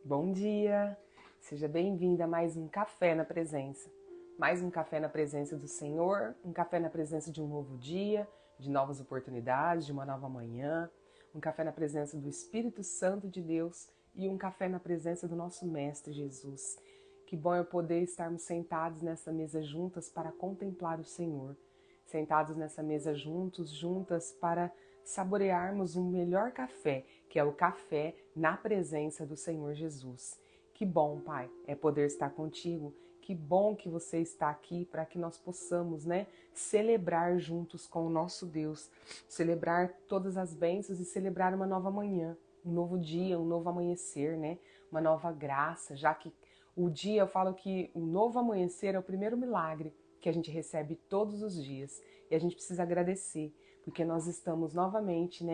Bom dia! Seja bem-vinda a mais um Café na Presença. Mais um café na presença do Senhor, um café na presença de um novo dia, de novas oportunidades, de uma nova manhã, um café na presença do Espírito Santo de Deus e um café na presença do nosso Mestre Jesus. Que bom é poder estarmos sentados nessa mesa juntas para contemplar o Senhor. Sentados nessa mesa juntas para saborearmos um melhor café, que é o café na presença do Senhor Jesus. Que bom, Pai, é poder estar contigo. Que bom que você está aqui para que nós possamos, celebrar juntos com o nosso Deus, celebrar todas as bênçãos e celebrar uma nova manhã, um novo dia, um novo amanhecer, uma nova graça, já que o dia, eu falo que o novo amanhecer é o primeiro milagre que a gente recebe todos os dias e a gente precisa agradecer, porque nós estamos novamente,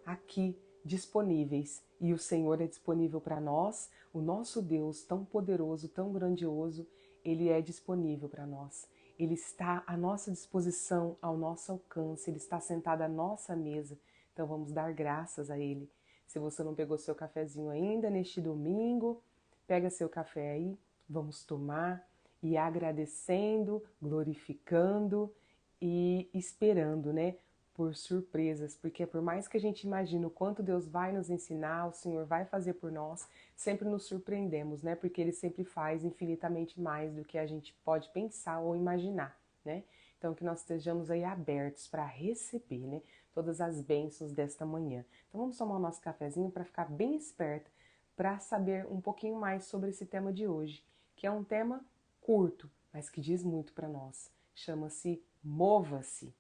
aqui disponíveis e o Senhor é disponível para nós, o nosso Deus tão poderoso, tão grandioso, Ele é disponível para nós. Ele está à nossa disposição, ao nosso alcance, Ele está sentado à nossa mesa, então vamos dar graças a Ele. Se você não pegou seu cafezinho ainda neste domingo, pega seu café aí, vamos tomar e agradecendo, glorificando e esperando, por surpresas, porque por mais que a gente imagine o quanto Deus vai nos ensinar, o Senhor vai fazer por nós, sempre nos surpreendemos, porque Ele sempre faz infinitamente mais do que a gente pode pensar ou imaginar, Então que nós estejamos aí abertos para receber, todas as bênçãos desta manhã. Então vamos tomar o nosso cafezinho para ficar bem esperta, para saber um pouquinho mais sobre esse tema de hoje, que é um tema curto, mas que diz muito para nós. Chama-se Mova-se.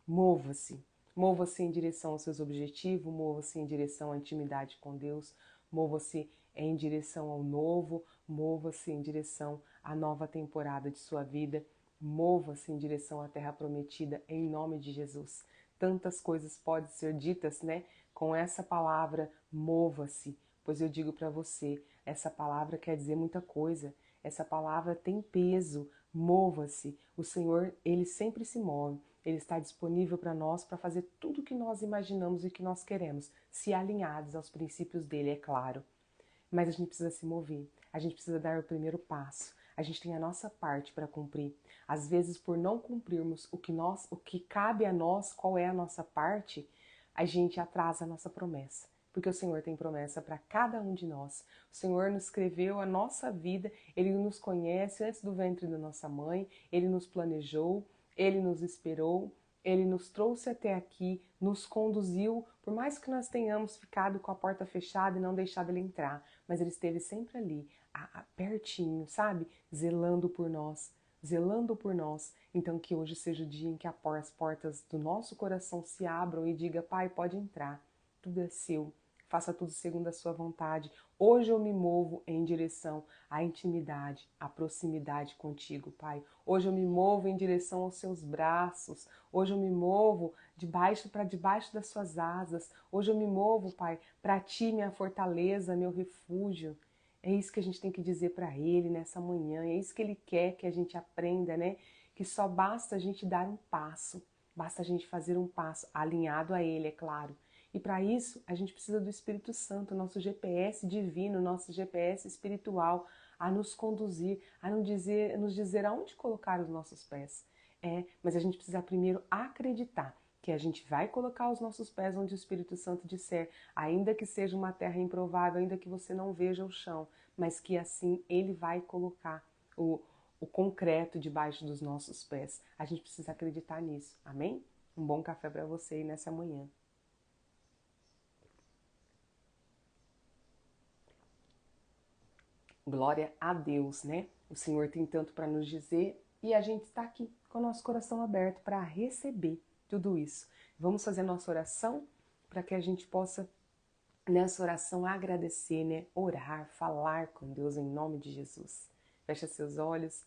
Mova-se. Mova-se em direção aos seus objetivos, mova-se em direção à intimidade com Deus, mova-se em direção ao novo, mova-se em direção à nova temporada de sua vida, mova-se em direção à terra prometida, em nome de Jesus. Tantas coisas podem ser ditas, com essa palavra, mova-se, pois eu digo para você, essa palavra quer dizer muita coisa, essa palavra tem peso, mova-se. O Senhor, Ele sempre se move. Ele está disponível para nós para fazer tudo o que nós imaginamos e que nós queremos, se alinhados aos princípios dele, é claro. Mas a gente precisa se mover, a gente precisa dar o primeiro passo. A gente tem a nossa parte para cumprir. Às vezes, por não cumprirmos o que cabe a nós, qual é a nossa parte, a gente atrasa a nossa promessa. Porque o Senhor tem promessa para cada um de nós. O Senhor nos escreveu a nossa vida, Ele nos conhece antes do ventre da nossa mãe, Ele nos planejou, Ele nos esperou, Ele nos trouxe até aqui, nos conduziu, por mais que nós tenhamos ficado com a porta fechada e não deixado Ele entrar, mas Ele esteve sempre ali, pertinho, sabe? Zelando por nós, zelando por nós. Então que hoje seja o dia em que as portas do nosso coração se abram e diga, Pai, pode entrar, tudo é seu. Faça tudo segundo a sua vontade. Hoje eu me movo em direção à intimidade, à proximidade contigo, Pai. Hoje eu me movo em direção aos seus braços. Hoje eu me movo para debaixo das suas asas. Hoje eu me movo, Pai, para ti, minha fortaleza, meu refúgio. É isso que a gente tem que dizer para Ele nessa manhã. É isso que Ele quer que a gente aprenda, Que só basta a gente dar um passo. Basta a gente fazer um passo alinhado a Ele, é claro. E para isso, a gente precisa do Espírito Santo, nosso GPS divino, nosso GPS espiritual, a nos conduzir, a nos dizer aonde colocar os nossos pés. Mas a gente precisa primeiro acreditar que a gente vai colocar os nossos pés onde o Espírito Santo disser, ainda que seja uma terra improvável, ainda que você não veja o chão, mas que assim Ele vai colocar o concreto debaixo dos nossos pés. A gente precisa acreditar nisso, amém? Um bom café para você aí nessa manhã. Glória a Deus, O Senhor tem tanto para nos dizer e a gente está aqui com o nosso coração aberto para receber tudo isso. Vamos fazer nossa oração para que a gente possa, nessa oração, agradecer, orar, falar com Deus em nome de Jesus. Fecha seus olhos.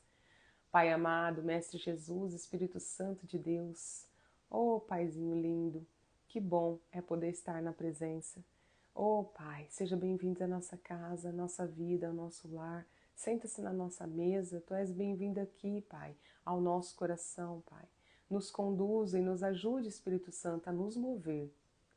Pai amado, Mestre Jesus, Espírito Santo de Deus, oh Paizinho lindo, que bom é poder estar na presença. Oh Pai, seja bem-vindo à nossa casa, à nossa vida, ao nosso lar. Senta-se na nossa mesa, Tu és bem-vindo aqui, Pai, ao nosso coração, Pai. Nos conduza e nos ajude, Espírito Santo, a nos mover.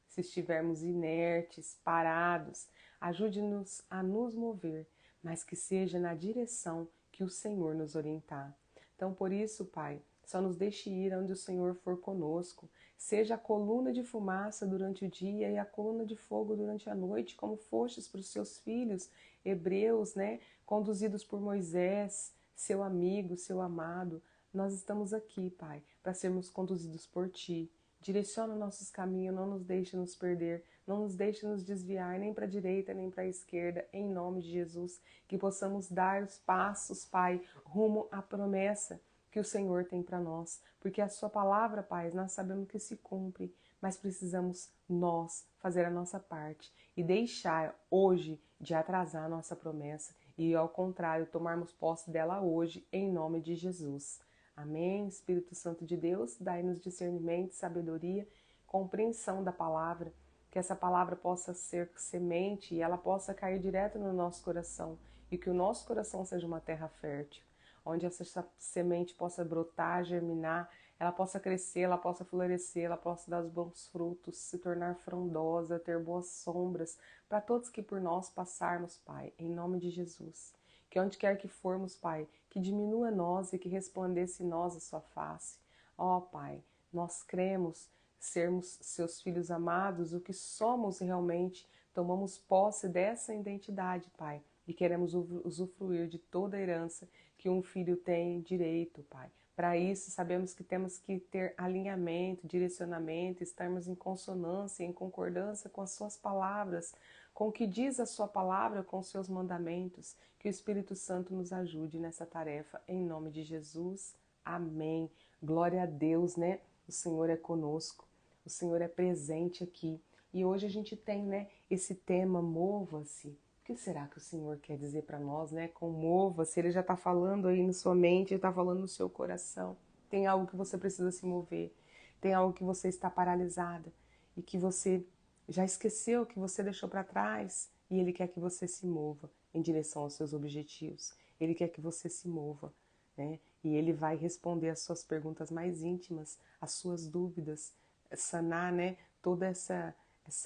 Se estivermos inertes, parados, Ajude-nos a nos mover, mas que seja na direção que o Senhor nos orientar. Então, por isso, Pai, só nos deixe ir onde o Senhor for conosco. Seja a coluna de fumaça durante o dia e a coluna de fogo durante a noite, como fostes para os seus filhos hebreus, né? Conduzidos por Moisés, seu amigo, seu amado. Nós estamos aqui, Pai, para sermos conduzidos por Ti. Direciona nossos caminhos, não nos deixe nos perder, não nos deixe nos desviar nem para a direita nem para a esquerda, em nome de Jesus. Que possamos dar os passos, Pai, rumo à promessa que o Senhor tem para nós, porque a sua palavra, Pai, nós sabemos que se cumpre, mas precisamos nós fazer a nossa parte e deixar hoje de atrasar a nossa promessa e, ao contrário, tomarmos posse dela hoje, em nome de Jesus. Amém? Espírito Santo de Deus, dai-nos discernimento, sabedoria, compreensão da palavra, que essa palavra possa ser semente e ela possa cair direto no nosso coração e que o nosso coração seja uma terra fértil, onde essa semente possa brotar, germinar, ela possa crescer, ela possa florescer, ela possa dar os bons frutos, se tornar frondosa, ter boas sombras para todos que por nós passarmos, Pai, em nome de Jesus. Que onde quer que formos, Pai, que diminua nós e que resplandeça em nós a sua face. Ó, Pai, nós cremos sermos seus filhos amados, o que somos realmente, tomamos posse dessa identidade, Pai, e queremos usufruir de toda a herança que um filho tem direito, Pai. Para isso, sabemos que temos que ter alinhamento, direcionamento, estarmos em consonância, em concordância com as suas palavras, com o que diz a sua palavra, com os seus mandamentos. Que o Espírito Santo nos ajude nessa tarefa, em nome de Jesus. Amém. Glória a Deus, né? O Senhor é conosco, o Senhor é presente aqui. E hoje a gente tem, né, esse tema, mova-se. O que será que o Senhor quer dizer para nós, né? Com mova-se, Ele já está falando aí na sua mente, Ele está falando no seu coração. Tem algo que você precisa se mover, tem algo que você está paralisada e que você já esqueceu, que você deixou para trás, e Ele quer que você se mova em direção aos seus objetivos. Ele quer que você se mova, né? E Ele vai responder as suas perguntas mais íntimas, as suas dúvidas, sanar, né, toda essa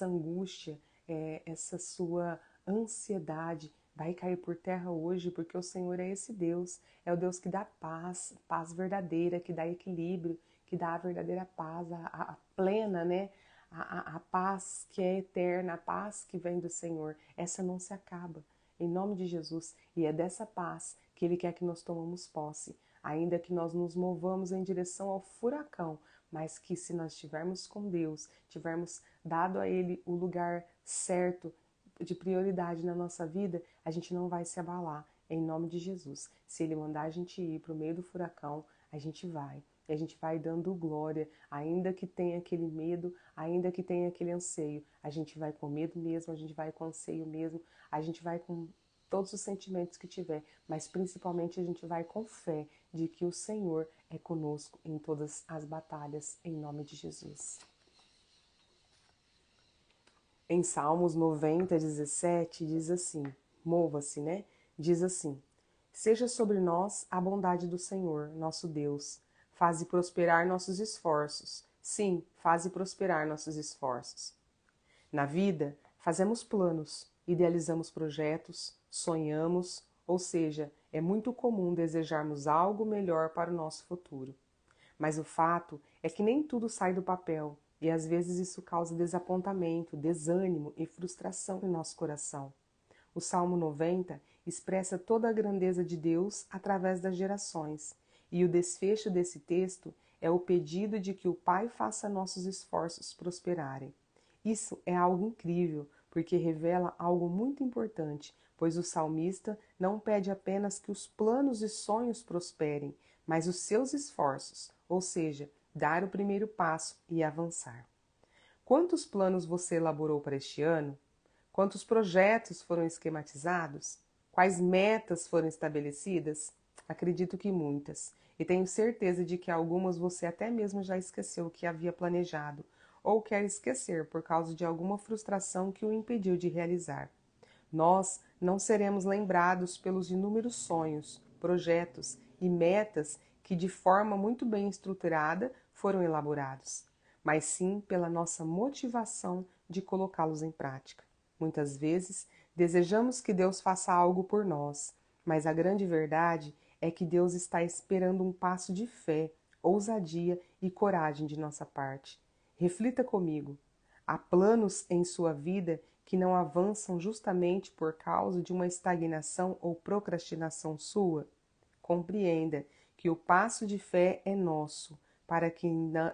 angústia, essa sua ansiedade vai cair por terra hoje, porque o Senhor é esse Deus, é o Deus que dá paz, paz verdadeira, que dá equilíbrio, que dá a verdadeira paz, a plena, né? A paz que é eterna, a paz que vem do Senhor, essa não se acaba, em nome de Jesus, e é dessa paz que Ele quer que nós tomemos posse, ainda que nós nos movamos em direção ao furacão, mas que se nós estivermos com Deus, tivermos dado a Ele o lugar certo, de prioridade na nossa vida, a gente não vai se abalar, em nome de Jesus. Se Ele mandar a gente ir para o meio do furacão, a gente vai. E a gente vai dando glória, ainda que tenha aquele medo, ainda que tenha aquele anseio. A gente vai com medo mesmo, a gente vai com anseio mesmo, a gente vai com todos os sentimentos que tiver, mas principalmente a gente vai com fé de que o Senhor é conosco em todas as batalhas, em nome de Jesus. Em Salmos 90, 17, diz assim, mova-se, né? Diz assim, seja sobre nós a bondade do Senhor, nosso Deus. Faze prosperar nossos esforços. Sim, faze prosperar nossos esforços. Na vida, fazemos planos, idealizamos projetos, sonhamos, ou seja, é muito comum desejarmos algo melhor para o nosso futuro. Mas o fato é que nem tudo sai do papel e às vezes isso causa desapontamento, desânimo e frustração em nosso coração. O Salmo 90 expressa toda a grandeza de Deus através das gerações, e o desfecho desse texto é o pedido de que o Pai faça nossos esforços prosperarem. Isso é algo incrível, porque revela algo muito importante, pois o salmista não pede apenas que os planos e sonhos prosperem, mas os seus esforços, ou seja, dar o primeiro passo e avançar. Quantos planos você elaborou para este ano? Quantos projetos foram esquematizados? Quais metas foram estabelecidas? Acredito que muitas. E tenho certeza de que algumas você até mesmo já esqueceu o que havia planejado, ou quer esquecer por causa de alguma frustração que o impediu de realizar. Nós não seremos lembrados pelos inúmeros sonhos, projetos e metas que de forma muito bem estruturada foram elaborados, mas sim pela nossa motivação de colocá-los em prática. Muitas vezes Desejamos que Deus faça algo por nós, mas a grande verdade é que Deus está esperando um passo de fé, ousadia e coragem de nossa parte. Reflita comigo. Há planos em sua vida que não avançam justamente por causa de uma estagnação ou procrastinação sua? Compreenda que o passo de fé é nosso, para que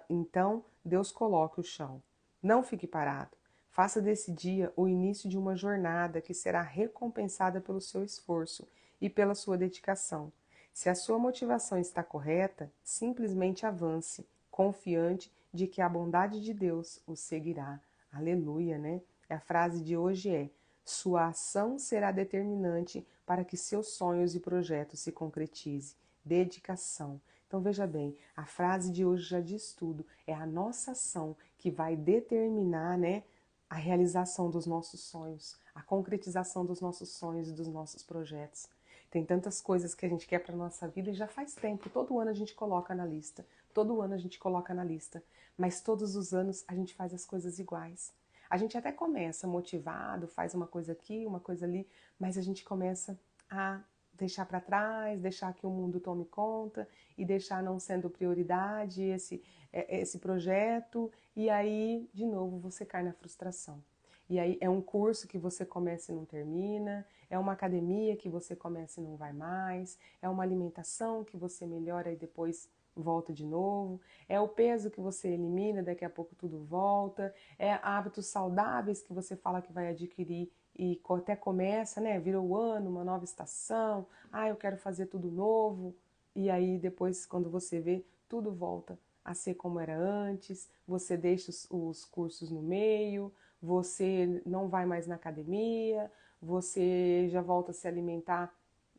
então Deus coloque o chão. Não fique parado. Faça desse dia o início de uma jornada que será recompensada pelo seu esforço e pela sua dedicação. Se a sua motivação está correta, simplesmente avance, confiante de que a bondade de Deus o seguirá. Aleluia, né? A frase de hoje é: sua ação será determinante para que seus sonhos e projetos se concretizem. Dedicação. Então veja bem, a frase de hoje já diz tudo. É a nossa ação que vai determinar, né, a realização dos nossos sonhos, a concretização dos nossos sonhos e dos nossos projetos. Tem tantas coisas que a gente quer para nossa vida e já faz tempo. Todo ano a gente coloca na lista. Todo ano a gente coloca na lista. Mas todos os anos a gente faz as coisas iguais. A gente até começa motivado, faz uma coisa aqui, uma coisa ali, mas a gente começa a deixar para trás, deixar que o mundo tome conta e deixar não sendo prioridade esse projeto, e aí, de novo, você cai na frustração. E aí é um curso que você começa e não termina, é uma academia que você começa e não vai mais, é uma alimentação que você melhora e depois volta de novo, é o peso que você elimina, daqui a pouco tudo volta, é hábitos saudáveis que você fala que vai adquirir e até começa, né? Virou o ano, uma nova estação, eu quero fazer tudo novo, e aí depois, quando você vê, tudo volta a ser como era antes, você deixa os cursos no meio, você não vai mais na academia, você já volta a se alimentar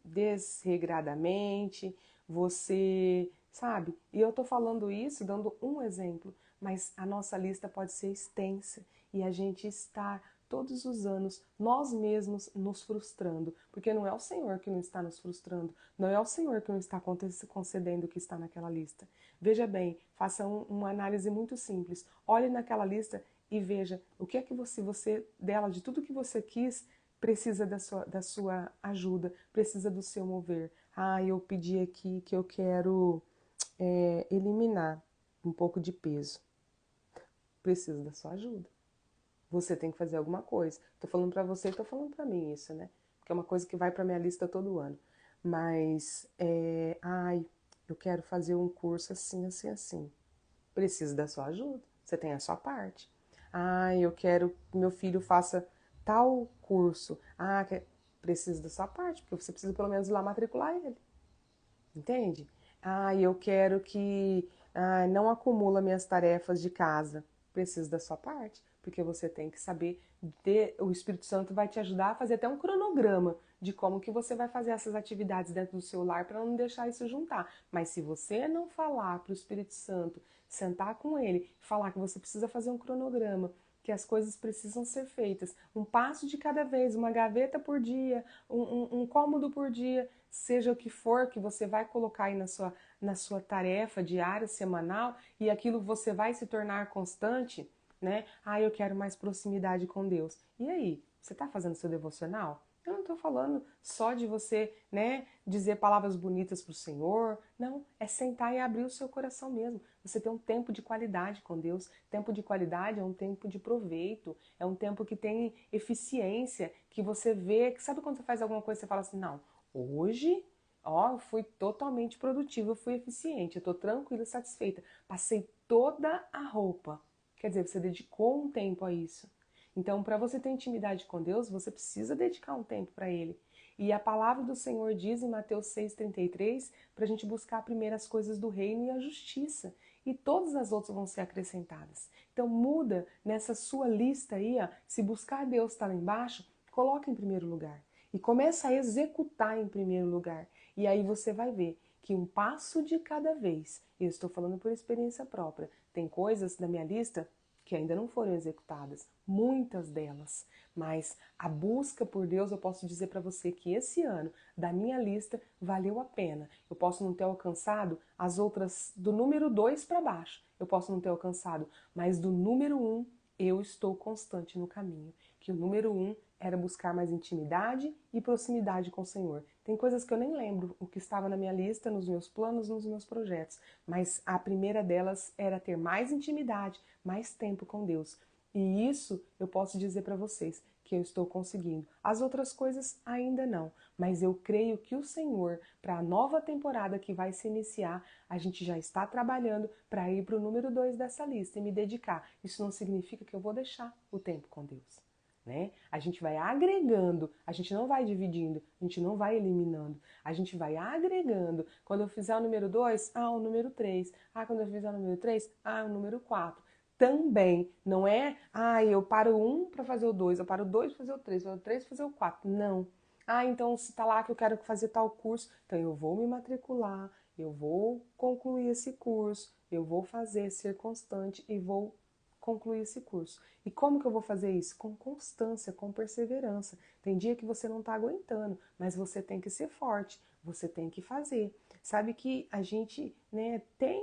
desregradamente, você sabe? E eu tô falando isso dando um exemplo, mas a nossa lista pode ser extensa e a gente está todos os anos nós mesmos nos frustrando, porque não é o Senhor que não está nos frustrando, não é o Senhor que não está concedendo o que está naquela lista. Veja bem, faça uma análise muito simples. Olhe naquela lista e veja o que é que você dela, de tudo que você quis, precisa da sua ajuda, precisa do seu mover. Eu pedi aqui que eu quero eliminar um pouco de peso. Preciso da sua ajuda. Você tem que fazer alguma coisa. Tô falando pra você e tô falando pra mim isso, né? Porque é uma coisa que vai pra minha lista todo ano. Mas, eu quero fazer um curso assim, assim, assim. Preciso da sua ajuda. Você tem a sua parte. Eu quero que meu filho faça tal curso. Preciso da sua parte, porque você precisa pelo menos ir lá matricular ele. Entende? Eu quero que não acumula minhas tarefas de casa. Preciso da sua parte, porque você tem que saber, o Espírito Santo vai te ajudar a fazer até um cronograma de como que você vai fazer essas atividades dentro do seu lar para não deixar isso juntar. Mas se você não falar para o Espírito Santo, sentar com ele, falar que você precisa fazer um cronograma, que as coisas precisam ser feitas, um passo de cada vez, uma gaveta por dia, um cômodo por dia, seja o que for que você vai colocar aí na sua tarefa diária, semanal, e aquilo você vai se tornar constante, né? Eu quero mais proximidade com Deus. E aí, você está fazendo seu devocional? Eu não estou falando só de você, né, dizer palavras bonitas para o Senhor. Não, é sentar e abrir o seu coração mesmo. Você tem um tempo de qualidade com Deus. Tempo de qualidade é um tempo de proveito. É um tempo que tem eficiência, que você vê, que sabe quando você faz alguma coisa e você fala assim, não, hoje, eu fui totalmente produtiva, eu fui eficiente, eu estou tranquila e satisfeita. Passei toda a roupa. Quer dizer, você dedicou um tempo a isso. Então, para você ter intimidade com Deus, você precisa dedicar um tempo para Ele. E a palavra do Senhor diz em Mateus 6,33 para a gente buscar primeiro as coisas do reino e a justiça. E todas as outras vão ser acrescentadas. Então, muda nessa sua lista aí, se buscar Deus está lá embaixo, coloca em primeiro lugar. E começa a executar em primeiro lugar. E aí você vai ver que um passo de cada vez, eu estou falando por experiência própria, tem coisas na minha lista que ainda não foram executadas, muitas delas. Mas a busca por Deus, eu posso dizer para você que esse ano, da minha lista, valeu a pena. Eu posso não ter alcançado as outras do número 2 para baixo, eu posso não ter alcançado, mas do número 1, eu estou constante no caminho. Que o número 1 era buscar mais intimidade e proximidade com o Senhor. Tem coisas que eu nem lembro o que estava na minha lista, nos meus planos, nos meus projetos, mas a primeira delas era ter mais intimidade, mais tempo com Deus. E isso eu posso dizer para vocês que eu estou conseguindo. As outras coisas ainda não, mas eu creio que o Senhor, para a nova temporada que vai se iniciar, a gente já está trabalhando para ir para o número 2 dessa lista e me dedicar. Isso não significa que eu vou deixar o tempo com Deus, né? A gente vai agregando, a gente não vai dividindo, a gente não vai eliminando, a gente vai agregando. Quando eu fizer o número 2, o número 3. Quando eu fizer o número 3, o número 4. Também não é, eu paro um para fazer o 2, eu paro o 2 para fazer o 3, paro o 3 para fazer o 4. Não. Então se tá lá que eu quero fazer tal curso, então eu vou me matricular, eu vou concluir esse curso, eu vou fazer, ser constante e vou concluir esse curso. E como que eu vou fazer isso? Com constância, com perseverança. Tem dia que você não está aguentando, mas você tem que ser forte, você tem que fazer. Sabe que a gente, né, tem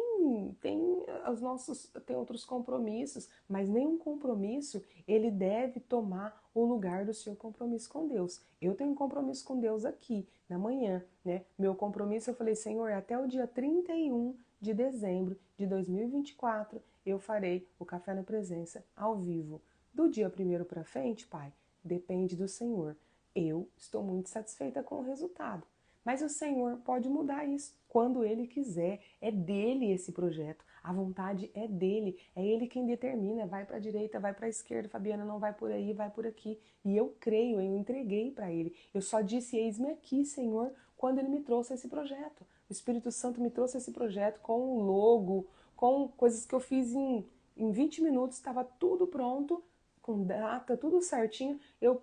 outros compromissos, mas nenhum compromisso ele deve tomar o lugar do seu compromisso com Deus. Eu tenho um compromisso com Deus aqui na manhã, né? Meu compromisso, eu falei, Senhor, até o dia 31 de dezembro de 2024 eu farei o Café na Presença ao vivo. Do dia 1º para frente, Pai, depende do Senhor. Eu estou muito satisfeita com o resultado. Mas o Senhor pode mudar isso quando Ele quiser. É dele esse projeto. A vontade é dele. É Ele quem determina. Vai para a direita, vai para a esquerda. Fabiana, não vai por aí, vai por aqui. E eu creio, eu entreguei para Ele. Eu só disse, eis-me aqui, Senhor, quando Ele me trouxe esse projeto. O Espírito Santo me trouxe esse projeto com um logo, com coisas que eu fiz em 20 minutos. Estava tudo pronto, com data, tudo certinho. Eu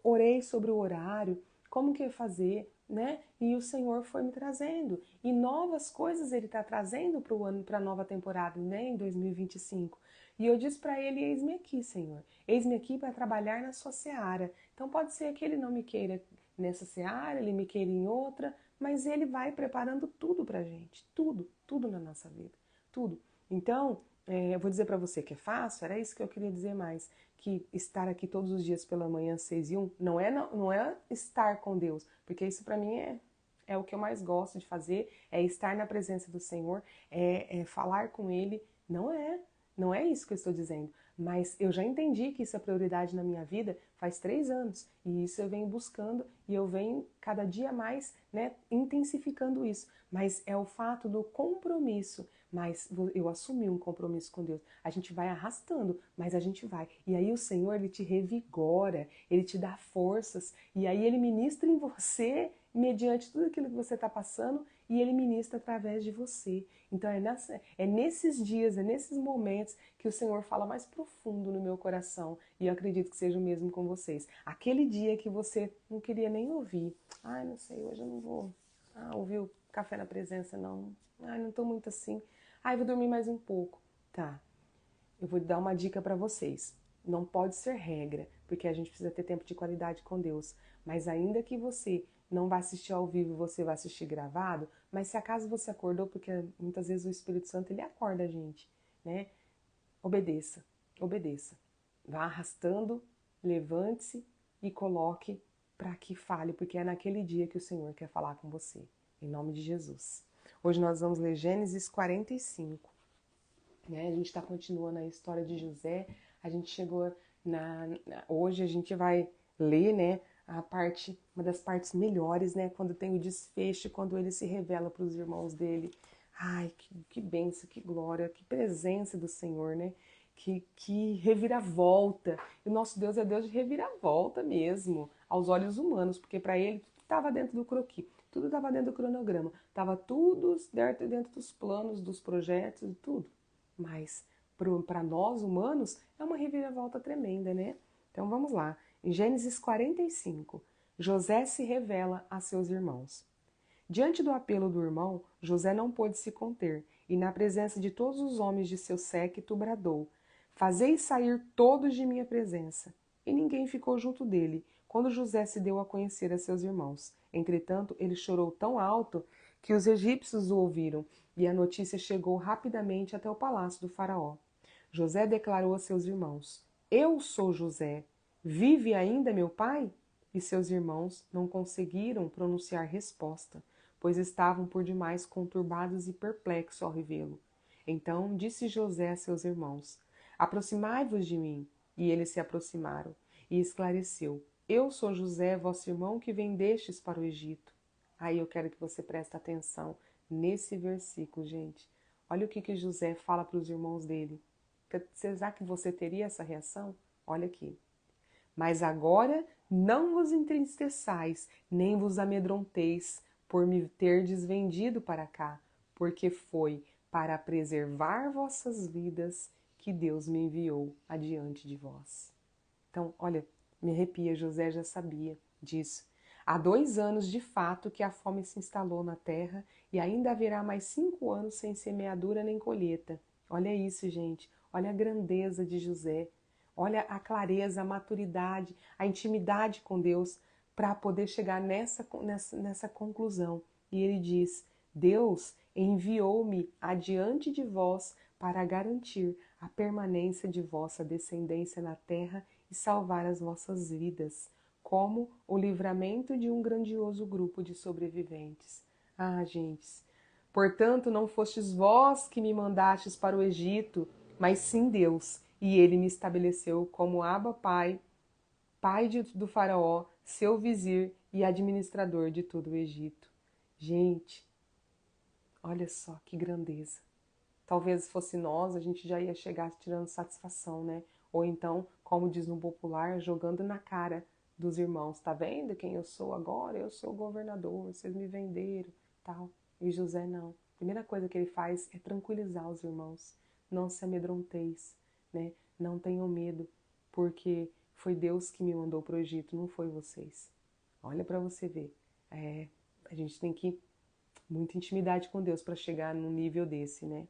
orei sobre o horário, como que ia fazer, né? E o Senhor foi me trazendo. E novas coisas Ele está trazendo para a nova temporada, né? Em 2025. E eu disse para Ele, eis-me aqui, Senhor. Eis-me aqui para trabalhar na sua seara. Então pode ser que Ele não me queira nessa seara, Ele me queira em outra, mas Ele vai preparando tudo pra gente. Tudo, tudo na nossa vida. Tudo. Então, eu vou dizer para você que é fácil, era isso que eu queria dizer mais, que estar aqui todos os dias pela manhã, 6 e 1, não é estar com Deus, porque isso para mim é o que eu mais gosto de fazer, é estar na presença do Senhor, é falar com Ele, não é isso que eu estou dizendo, mas eu já entendi que isso é prioridade na minha vida faz 3 anos, e isso eu venho buscando, e eu venho cada dia mais, né, intensificando isso, mas é o fato do compromisso. Mas eu assumi um compromisso com Deus. A gente vai arrastando, mas a gente vai. E aí o Senhor, Ele te revigora, Ele te dá forças. E aí Ele ministra em você, mediante tudo aquilo que você está passando, e Ele ministra através de você. Então é nesses dias, é nesses momentos que o Senhor fala mais profundo no meu coração. E eu acredito que seja o mesmo com vocês. Aquele dia que você não queria nem ouvir. Não sei, hoje eu não vou ouvir o Café na Presença, não. Não tô muito assim. Vou dormir mais um pouco. Tá, eu vou dar uma dica para vocês. Não pode ser regra, porque a gente precisa ter tempo de qualidade com Deus. Mas ainda que você não vá assistir ao vivo, você vai assistir gravado, mas se acaso você acordou, porque muitas vezes o Espírito Santo, ele acorda a gente, né? Obedeça, obedeça. Vá arrastando, levante-se e coloque para que fale, porque é naquele dia que o Senhor quer falar com você. Em nome de Jesus. Hoje nós vamos ler Gênesis 45. Né? A gente está continuando a história de José. A gente chegou hoje a gente vai ler, né, uma das partes melhores, né, quando tem o desfecho, quando ele se revela para os irmãos dele. Que bênção, que glória, que presença do Senhor, né? Que reviravolta. E o nosso Deus é Deus de reviravolta mesmo, aos olhos humanos, porque para ele tudo estava dentro do croquis. Tudo estava dentro do cronograma, estava tudo dentro dos planos, dos projetos, tudo. Mas para nós humanos é uma reviravolta tremenda, né? Então vamos lá. Em Gênesis 45, José se revela a seus irmãos. Diante do apelo do irmão, José não pôde se conter e, na presença de todos os homens de seu séquito, bradou: Fazei sair todos de minha presença. E ninguém ficou junto dele, quando José se deu a conhecer a seus irmãos. Entretanto, ele chorou tão alto que os egípcios o ouviram, e a notícia chegou rapidamente até o palácio do faraó. José declarou a seus irmãos: Eu sou José. Vive ainda meu pai? E seus irmãos não conseguiram pronunciar resposta, pois estavam por demais conturbados e perplexos ao revê-lo. Então disse José a seus irmãos: Aproximai-vos de mim. E eles se aproximaram. E esclareceu: Eu sou José, vosso irmão, que vendestes para o Egito. Aí eu quero que você preste atenção nesse versículo, gente. Olha o que José fala para os irmãos dele. Será que você teria essa reação? Olha aqui. Mas agora não vos entristeçais, nem vos amedronteis, por me terdes vendido para cá, porque foi para preservar vossas vidas que Deus me enviou adiante de vós. Então, olha, me arrepia, José já sabia disso. Há 2 anos de fato que a fome se instalou na terra e ainda haverá mais 5 anos sem semeadura nem colheita. Olha isso, gente. Olha a grandeza de José. Olha a clareza, a maturidade, a intimidade com Deus para poder chegar nessa conclusão. E ele diz: Deus enviou-me adiante de vós para garantir a permanência de vossa descendência na terra e salvar as vossas vidas, como o livramento de um grandioso grupo de sobreviventes. Ah, gente, portanto não fostes vós que me mandastes para o Egito, mas sim Deus, e ele me estabeleceu como Abba Pai, do faraó, seu vizir e administrador de todo o Egito. Gente, olha só que grandeza. Talvez fosse nós, a gente já ia chegar tirando satisfação, né? Ou então, como diz no popular, jogando na cara dos irmãos. Tá vendo quem eu sou agora? Eu sou o governador, vocês me venderam, tal. E José não. A primeira coisa que ele faz é tranquilizar os irmãos. Não se amedronteis, né? Não tenham medo, porque foi Deus que me mandou para o Egito, não foi vocês. Olha para você ver. A gente tem que muita intimidade com Deus para chegar num nível desse, né?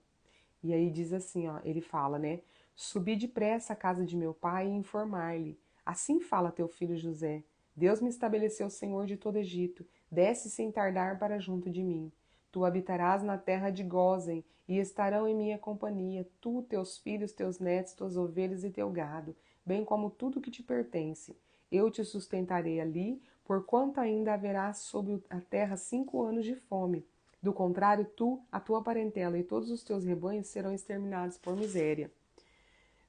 E aí diz assim, ó, ele fala, né? Subi depressa à casa de meu pai e informar-lhe. Assim fala teu filho José. Deus me estabeleceu senhor de todo Egito. Desce sem tardar para junto de mim. Tu habitarás na terra de Gósen e estarão em minha companhia, tu, teus filhos, teus netos, tuas ovelhas e teu gado, bem como tudo que te pertence. Eu te sustentarei ali, porquanto ainda haverá sobre a terra 5 anos de fome. Do contrário, tu, a tua parentela e todos os teus rebanhos serão exterminados por miséria.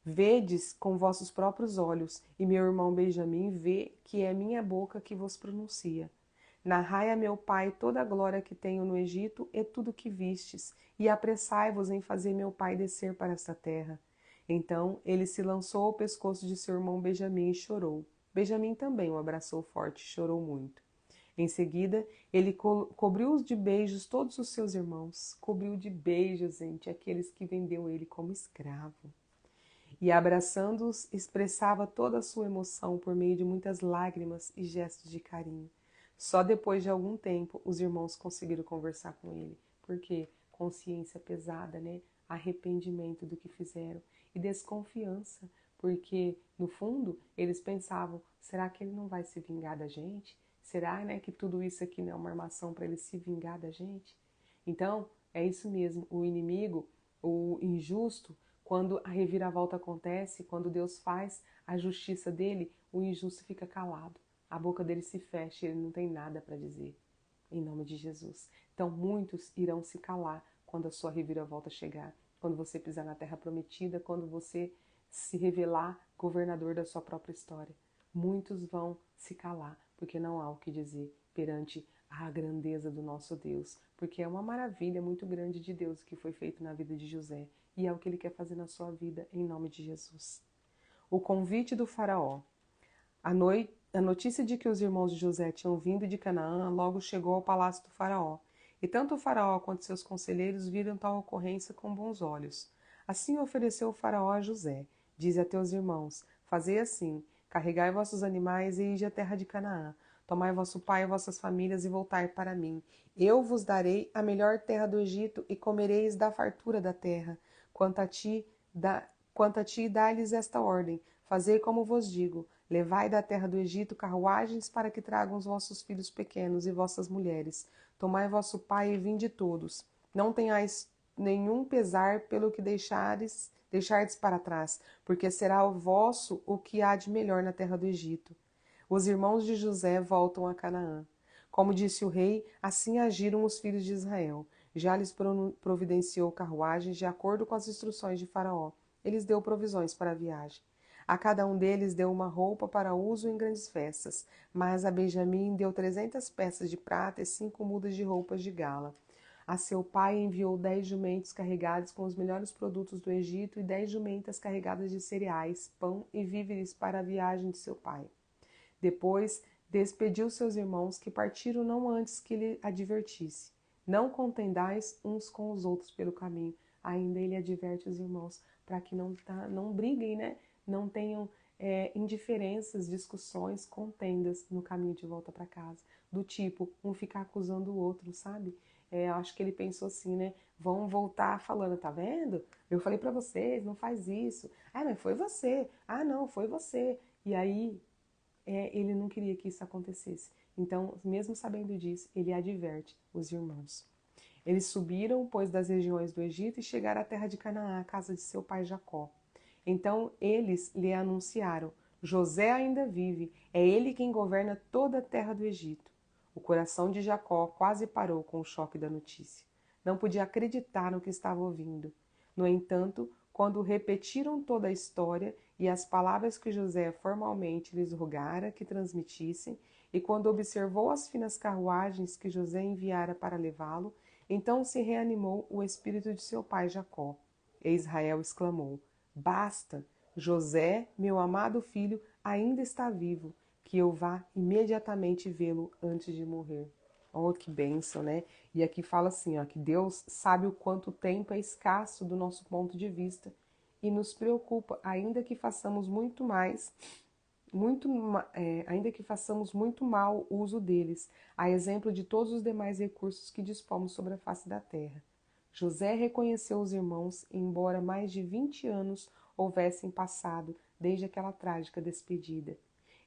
Vedes com vossos próprios olhos, e meu irmão Benjamim vê que é minha boca que vos pronuncia. Narrai a meu pai toda a glória que tenho no Egito e tudo que vistes, e apressai-vos em fazer meu pai descer para esta terra. Então ele se lançou ao pescoço de seu irmão Benjamim e chorou. Benjamim também o abraçou forte e chorou muito. Em seguida, ele cobriu de beijos todos os seus irmãos. Cobriu de beijos, gente, aqueles que vendeu ele como escravo. E abraçando-os, expressava toda a sua emoção por meio de muitas lágrimas e gestos de carinho. Só depois de algum tempo, os irmãos conseguiram conversar com ele. Porque consciência pesada, né? Arrependimento do que fizeram e desconfiança, porque no fundo eles pensavam: será que ele não vai se vingar da gente? Será, né, que tudo isso aqui não é uma armação para ele se vingar da gente? Então, é isso mesmo, o inimigo, o injusto, quando a reviravolta acontece, quando Deus faz a justiça dele, o injusto fica calado. A boca dele se fecha e ele não tem nada para dizer. Em nome de Jesus. Então, muitos irão se calar quando a sua reviravolta chegar, quando você pisar na terra prometida, quando você se revelar governador da sua própria história. Muitos vão se calar, porque não há o que dizer perante a grandeza do nosso Deus, porque é uma maravilha muito grande de Deus que foi feito na vida de José, e é o que ele quer fazer na sua vida, em nome de Jesus. O convite do faraó. A notícia de que os irmãos de José tinham vindo de Canaã logo chegou ao palácio do faraó. E tanto o faraó quanto seus conselheiros viram tal ocorrência com bons olhos. Assim ofereceu o faraó a José: Dize a teus irmãos, fazei assim, carregai vossos animais e ide à terra de Canaã. Tomai vosso pai e vossas famílias e voltai para mim. Eu vos darei a melhor terra do Egito e comereis da fartura da terra. Quanto a ti, dá-lhes esta ordem: fazei como vos digo. Levai da terra do Egito carruagens para que tragam os vossos filhos pequenos e vossas mulheres. Tomai vosso pai e vinde todos. nenhum pesar pelo que deixardes para trás, porque será o vosso o que há de melhor na terra do Egito. Os irmãos de José voltam a Canaã. Como disse o rei, assim agiram os filhos de Israel. Já lhes providenciou carruagens de acordo com as instruções de Faraó. Eles deu provisões para a viagem. A cada um deles deu uma roupa para uso em grandes festas, mas a Benjamim deu 300 peças de prata e 5 mudas de roupas de gala. A seu pai enviou 10 jumentos carregados com os melhores produtos do Egito e 10 jumentas carregadas de cereais, pão e víveres para a viagem de seu pai. Depois despediu seus irmãos, que partiram não antes que lhe advertisse. Não contendais uns com os outros pelo caminho. Ainda ele adverte os irmãos para que não briguem, né? Não tenham indiferenças, discussões, contendas no caminho de volta para casa. Do tipo, um ficar acusando o outro, sabe? Acho que ele pensou assim, né? Vão voltar falando, tá vendo? Eu falei para vocês, não faz isso. Ah, mas foi você. Ah, não, foi você. E aí, ele não queria que isso acontecesse. Então, mesmo sabendo disso, ele adverte os irmãos. Eles subiram, pois, das regiões do Egito e chegaram à terra de Canaã, a casa de seu pai Jacó. Então eles lhe anunciaram: José ainda vive, é ele quem governa toda a terra do Egito. O coração de Jacó quase parou com o choque da notícia. Não podia acreditar no que estava ouvindo. No entanto, quando repetiram toda a história e as palavras que José formalmente lhes rogara que transmitissem, e quando observou as finas carruagens que José enviara para levá-lo, então se reanimou o espírito de seu pai Jacó. E Israel exclamou: Basta! José, meu amado filho, ainda está vivo, que eu vá imediatamente vê-lo antes de morrer. Oh, que bênção, né? E aqui fala assim, ó, que Deus sabe o quanto o tempo é escasso do nosso ponto de vista e nos preocupa, ainda que façamos ainda que façamos muito mal uso deles, a exemplo de todos os demais recursos que dispomos sobre a face da terra. José reconheceu os irmãos, embora mais de 20 anos houvessem passado desde aquela trágica despedida.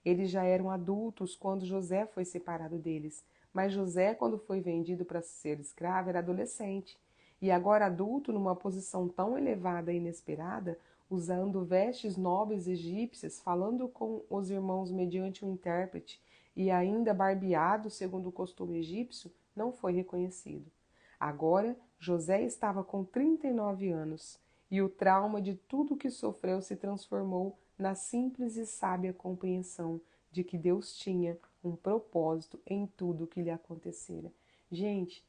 Eles já eram adultos quando José foi separado deles, mas José, quando foi vendido para ser escravo, era adolescente. E agora adulto, numa posição tão elevada e inesperada, usando vestes nobres egípcias, falando com os irmãos mediante um intérprete e ainda barbeado segundo o costume egípcio, não foi reconhecido. Agora, José estava com 39 anos e o trauma de tudo o que sofreu se transformou na simples e sábia compreensão de que Deus tinha um propósito em tudo o que lhe acontecera. Gente,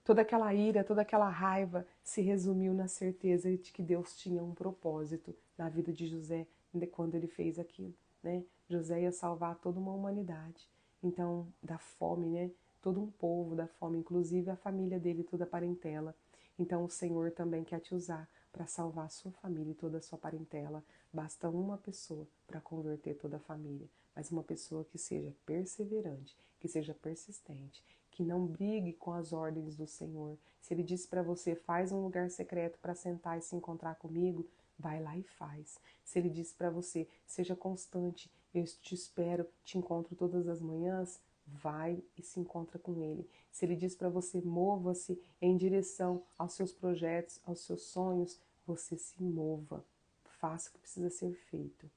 toda aquela ira, toda aquela raiva se resumiu na certeza de que Deus tinha um propósito na vida de José quando ele fez aquilo, né? José ia salvar toda uma humanidade, então da fome, né? Todo um povo da fome, inclusive a família dele, toda a parentela. Então o Senhor também quer te usar para salvar a sua família e toda a sua parentela. Basta uma pessoa para converter toda a família, mas uma pessoa que seja perseverante, que seja persistente, que não brigue com as ordens do Senhor. Se Ele disse para você, faz um lugar secreto para sentar e se encontrar comigo, vai lá e faz. Se Ele disse para você, seja constante, eu te espero, te encontro todas as manhãs, vai e se encontra com Ele. Se Ele diz para você, mova-se em direção aos seus projetos, aos seus sonhos, você se mova. Faça o que precisa ser feito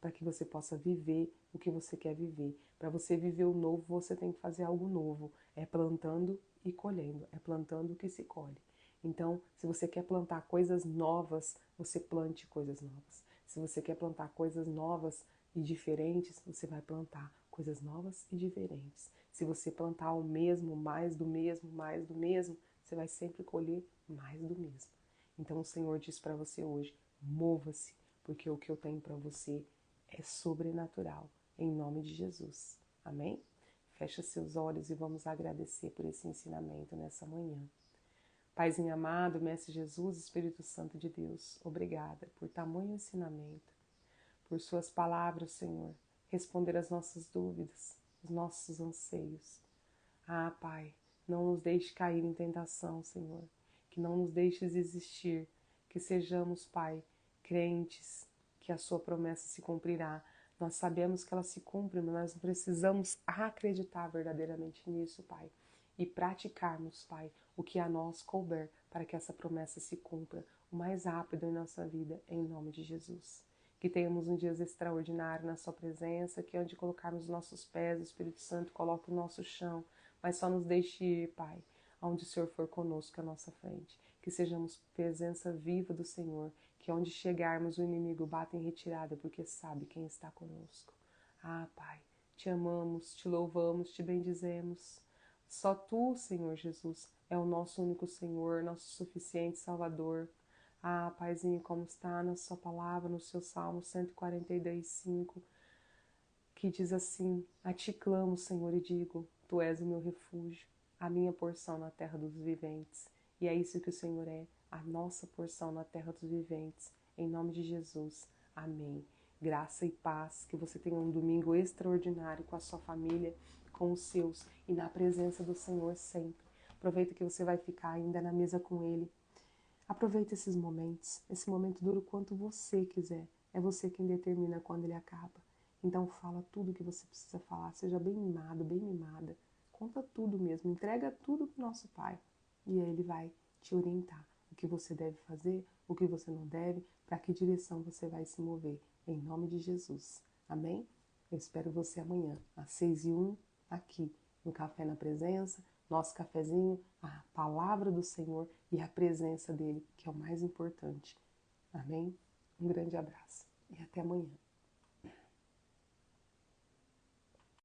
para que você possa viver o que você quer viver. Para você viver o novo, você tem que fazer algo novo. É plantando e colhendo. É plantando que se colhe. Então, se você quer plantar coisas novas, você plante coisas novas. Se você quer plantar coisas novas e diferentes, você vai plantar coisas novas e diferentes. Se você plantar o mesmo, mais do mesmo, mais do mesmo, você vai sempre colher mais do mesmo. Então, o Senhor diz para você hoje, mova-se, porque o que eu tenho para você é sobrenatural, em nome de Jesus. Amém? Fecha seus olhos e vamos agradecer por esse ensinamento nessa manhã. Paizinho amado, Mestre Jesus, Espírito Santo de Deus, obrigada por tamanho ensinamento, por suas palavras, Senhor, responder às nossas dúvidas, os nossos anseios. Ah, Pai, não nos deixe cair em tentação, Senhor, que não nos deixes existir, que sejamos, Pai, crentes, que a sua promessa se cumprirá. Nós sabemos que ela se cumpre, mas nós precisamos acreditar verdadeiramente nisso, Pai. e praticarmos, Pai, o que a nós couber para que essa promessa se cumpra o mais rápido em nossa vida, em nome de Jesus. Que tenhamos um dia extraordinário na sua presença, que onde colocarmos nossos pés, o Espírito Santo coloque o nosso chão, mas só nos deixe ir, Pai, aonde o Senhor for conosco à nossa frente. Que sejamos presença viva do Senhor, que onde chegarmos o inimigo bata em retirada, porque sabe quem está conosco. Ah, Pai, te amamos, te louvamos, te bendizemos. Só Tu, Senhor Jesus, é o nosso único Senhor, nosso suficiente Salvador. Ah, Paizinho, como está na sua palavra, no seu Salmo 142:5, que diz assim: a Ti clamo, Senhor, e digo, Tu és o meu refúgio, a minha porção na terra dos viventes. E é isso que o Senhor é, a nossa porção na terra dos viventes. Em nome de Jesus. Amém. Graça e paz, que você tenha um domingo extraordinário com a sua família, com os seus e na presença do Senhor sempre. Aproveita que você vai ficar ainda na mesa com Ele. Aproveita esses momentos. Esse momento dura o quanto você quiser. É você quem determina quando ele acaba. Então fala tudo o que você precisa falar. Seja bem mimado, bem mimada. Conta tudo mesmo. Entrega tudo para o nosso Pai. E aí ele vai te orientar. O que você deve fazer, o que você não deve, para que direção você vai se mover. Em nome de Jesus. Amém? Eu espero você amanhã, às 6h01, aqui no Café na Presença. Nosso cafezinho, a palavra do Senhor e a presença dele, que é o mais importante. Amém? Um grande abraço e até amanhã.